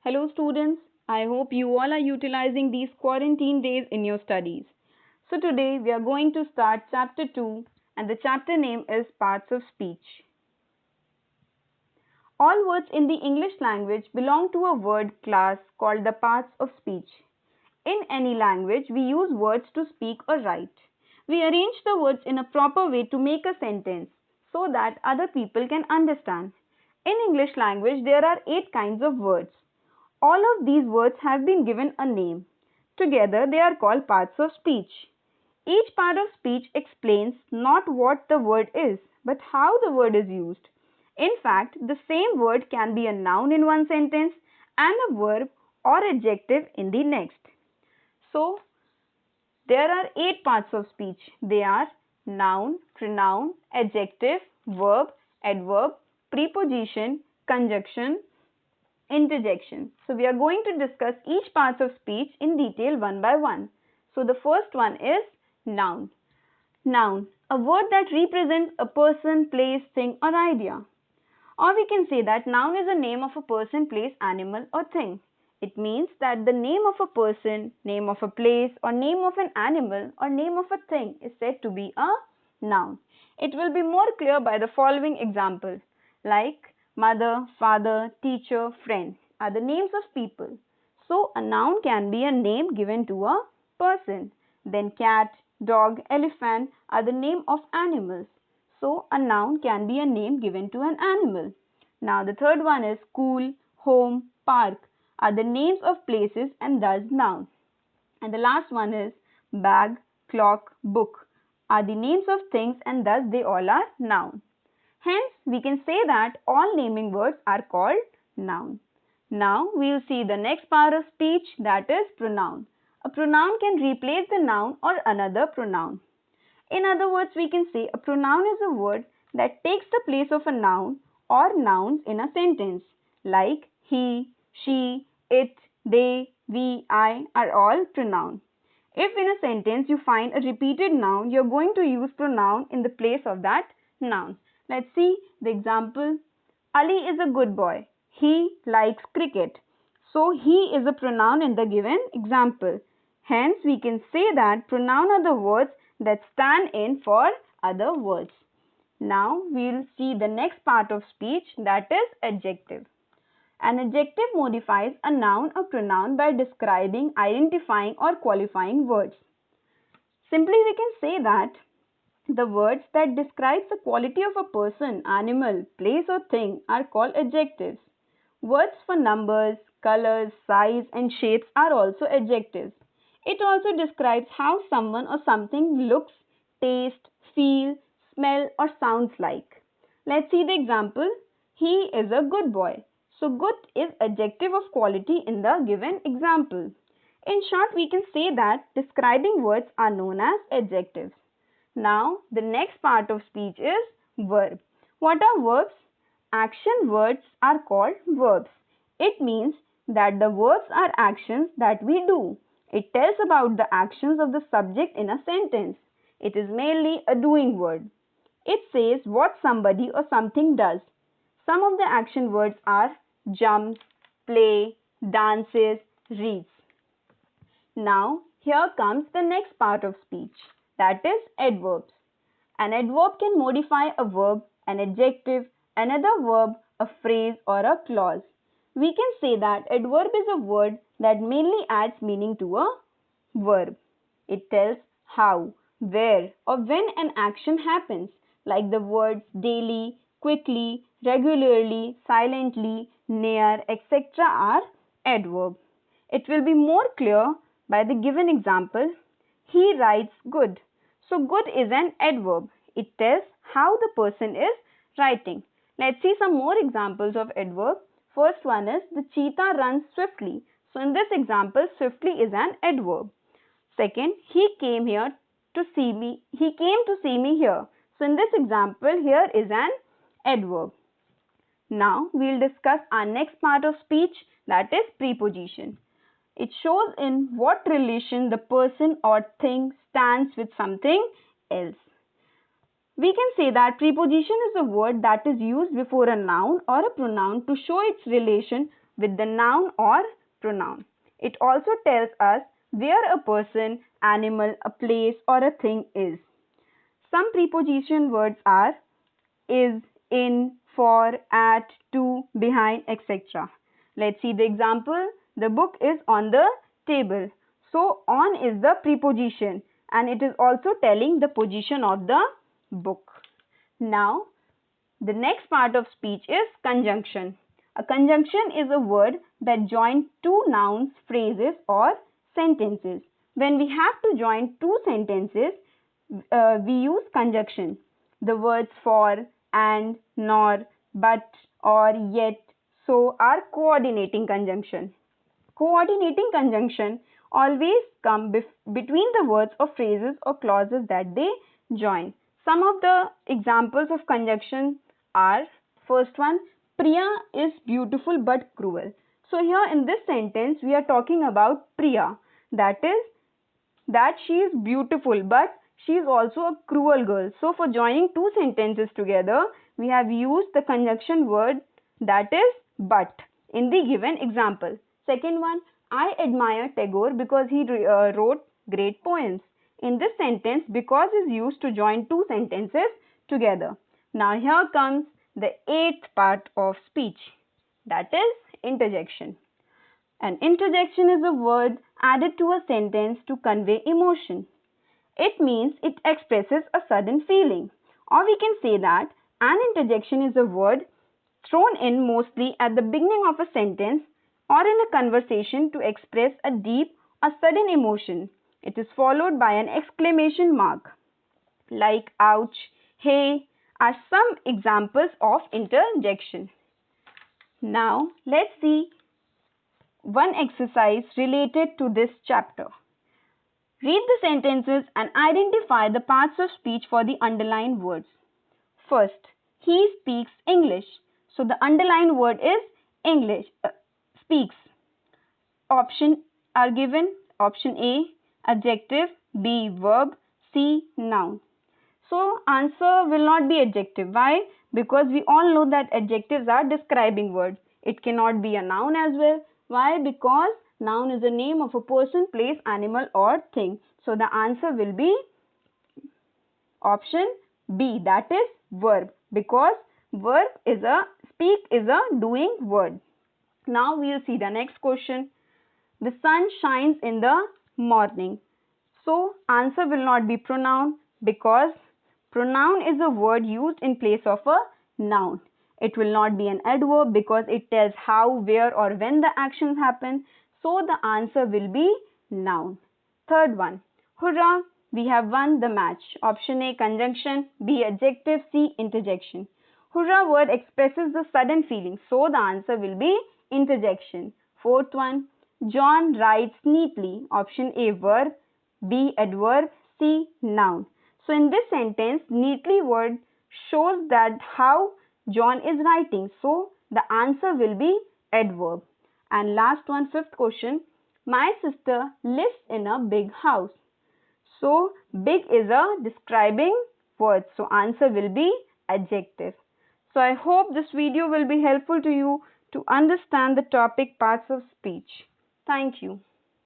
Hello students, I hope you all are utilizing these quarantine days in your studies. So today we are going to start chapter 2 and the chapter name is Parts of Speech. All words in the English language belong to a word class called the parts of speech. In any language, we use words to speak or write. We arrange the words in a proper way to make a sentence so that other people can understand. In English language, there are 8 kinds of words. All of these words have been given a name. Together, they are called parts of speech. Each part of speech explains not what the word is, but how the word is used. In fact, the same word can be a noun in one sentence and a verb or adjective in the next. So, there are 8 parts of speech. They are noun, pronoun, adjective, verb, adverb, preposition, conjunction, interjection. So we are going to discuss each part of speech in detail one by one. So the first one is noun. Noun, a word that represents a person, place, thing or idea. Or we can say that noun is a name of a person, place, animal or thing. It means that the name of a person, name of a place or name of an animal or name of a thing is said to be a noun. It will be more clear by the following example like mother, father, teacher, friend are the names of people. So a noun can be a name given to a person. Then cat, dog, elephant are the name of animals. So a noun can be a name given to an animal. Now the third one is school, home, park are the names of places and thus nouns. And the last one is bag, clock, book are the names of things and thus they all are nouns. Hence, we can say that all naming words are called noun. Now, we will see the next part of speech, that is pronoun. A pronoun can replace the noun or another pronoun. In other words, we can say a pronoun is a word that takes the place of a noun or nouns in a sentence like he, she, it, they, we, I are all pronouns. If in a sentence you find a repeated noun, you're going to use pronoun in the place of that noun. Let's see the example. Ali is a good boy. He likes cricket. So he is a pronoun in the given example. Hence we can say that pronoun are the words that stand in for other words. Now we will see the next part of speech, that is adjective. An adjective modifies a noun or pronoun by describing, identifying or qualifying words. Simply we can say that the words that describe the quality of a person, animal, place or thing are called adjectives. Words for numbers, colors, size and shapes are also adjectives. It also describes how someone or something looks, tastes, feels, smell or sounds like. Let's see the example. He is a good boy. So good is adjective of quality in the given example. In short, we can say that describing words are known as adjectives. Now, the next part of speech is verb. What are verbs? Action words are called verbs. It means that the verbs are actions that we do. It tells about the actions of the subject in a sentence. It is mainly a doing word. It says what somebody or something does. Some of the action words are jumps, play, dances, reads. Now, here comes the next part of speech, that is adverbs. An adverb can modify a verb, an adjective, another verb, a phrase or a clause. We can say that adverb is a word that mainly adds meaning to a verb. It tells how, where or when an action happens, like the words daily, quickly, regularly, silently, near, etc. are adverbs. It will be more clear by the given example. He writes good. So good is an adverb. It tells how the person is writing. Let's see some more examples of adverb. First one is the cheetah runs swiftly. So in this example, swiftly is an adverb. Second, he came here to see me. He came to see me here. So in this example, here is an adverb. Now we will discuss our next part of speech, that is preposition. It shows in what relation the person or thing stands with something else. We can say that preposition is a word that is used before a noun or a pronoun to show its relation with the noun or pronoun. It also tells us where a person, animal, a place or a thing is. Some preposition words are is, in, for, at, to, behind, etc. Let's see the example. The book is on the table. So on is the preposition and it is also telling the position of the book. Now the next part of speech is conjunction. A conjunction is a word that joins two nouns, phrases or sentences. When we have to join two sentences, we use conjunction. The words for, and, nor, but, or, yet, so are coordinating conjunction. Coordinating conjunction always come between the words or phrases or clauses that they join. Some of the examples of conjunction are, first one, Priya is beautiful but cruel. So here in this sentence we are talking about Priya, that is that she is beautiful but she is also a cruel girl. So for joining two sentences together we have used the conjunction word that is but in the given example. Second one, I admire Tagore because he wrote great poems. In this sentence, because is used to join two sentences together. Now here comes the eighth part of speech, that is interjection. An interjection is a word added to a sentence to convey emotion. It means it expresses a sudden feeling. Or we can say that an interjection is a word thrown in mostly at the beginning of a sentence or in a conversation to express a deep or sudden emotion. It is followed by an exclamation mark like ouch, hey are some examples of interjection. Now let's see one exercise related to this chapter. Read the sentences and identify the parts of speech for the underlined words. First, he speaks English. So the underlined word is English, speaks. Options are given. Option A, adjective, B, verb, C, noun. So answer will not be adjective. Why? Because we all know that adjectives are describing words. It cannot be a noun as well. Why? Because noun is the name of a person, place, animal or thing. So the answer will be option B, that is verb, because verb is a speak is a doing word. Now we will see the next question. The sun shines in the morning. So answer will not be pronoun because pronoun is a word used in place of a noun. It will not be an adverb because it tells how, where or when the actions happen. So the answer will be noun. Third one, hurrah, we have won the match. Option A, conjunction, B, adjective, C, interjection. Hurrah word expresses the sudden feeling. So the answer will be interjection. Fourth one, John writes neatly. Option A, verb, B, adverb, C, noun. So in this sentence, neatly word shows that how John is writing. So the answer will be adverb. And last one, fifth question, my sister lives in a big house. So big is a describing word. So answer will be adjective. So I hope this video will be helpful to you to understand the topic parts of speech. Thank you.